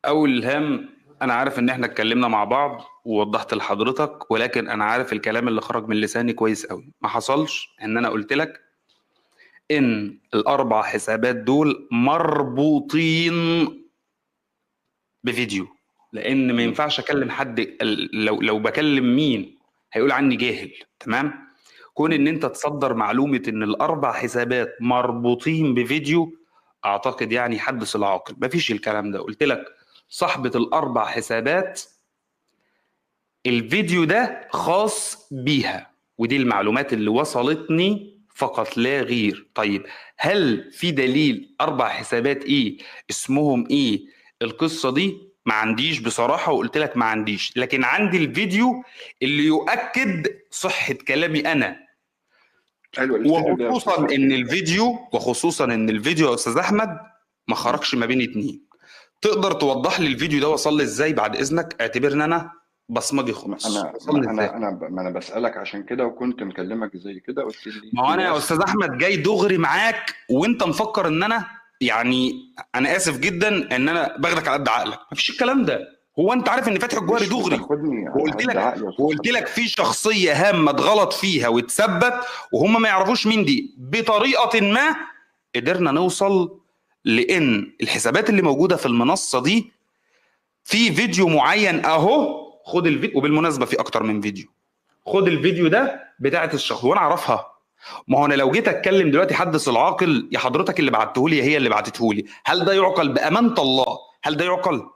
اول الهام، انا عارف ان احنا اتكلمنا مع بعض ووضحت لحضرتك، ولكن انا عارف الكلام اللي خرج من لساني كويس قوي. ما حصلش ان انا قلت لك ان الاربع حسابات دول مربوطين بفيديو، لان ما مم. ينفعش اكلم حد. لو بكلم مين هيقول عني جاهل. تمام. كون مم. ان انت تصدر معلومة ان الاربع حسابات مربوطين بفيديو، اعتقد يعني حدث العاقل. مفيش الكلام ده. قلت لك صاحبة الاربع حسابات الفيديو ده خاص بيها، ودي المعلومات اللي وصلتني فقط لا غير. طيب، هل في دليل اربع حسابات ايه اسمهم ايه القصة دي؟ ما عنديش بصراحة، وقلت لك ما عنديش، لكن عندي الفيديو اللي يؤكد صحة كلامي انا. حلو الفيديو ده يا استاذ وخصوصا ان حسن. الفيديو يا استاذ احمد ما مم. خرجش ما بين اتنين. تقدر توضح لي الفيديو ده وصل لي ازاي بعد اذنك؟ اعتبرني انا بصمجي ما خالص. انا وصل لي ما ازاي؟ انا انا ما انا بسالك عشان كده، وكنت مكلمك زي كده قلت لي ما في هو انا يا ناس. استاذ احمد جاي دغري معاك، وانت مفكر ان انا يعني، انا اسف جدا ان انا باخدك على قد عقلك. مفيش الكلام ده. هو انت عارف ان فتحي الجوهري مش دغري، بتاخدني على وقلت قد لك عقلي يا استاذ حسن. في شخصيه هامه اتغلط فيها واتثبت، وهم ما يعرفوش مين دي. بطريقه ما قدرنا نوصل لان الحسابات اللي موجوده في المنصه دي في فيديو معين اهو. خد الفيديو، وبالمناسبه في اكتر من فيديو. خد الفيديو ده بتاعت الشخص وانا اعرفها. ما هو انا لو جيت اتكلم دلوقتي حدث العاقل، يا حضرتك اللي بعته لي هي اللي بعتته لي، هل ده يعقل بامانه الله؟ هل ده يعقل؟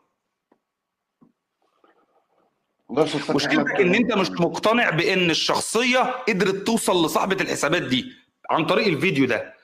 والله يا استاذ فتحي احمد مشكلتك ان كلام انت مش يعني. مقتنع بان الشخصيه قدرت توصل لصاحبه الحسابات دي عن طريق الفيديو ده.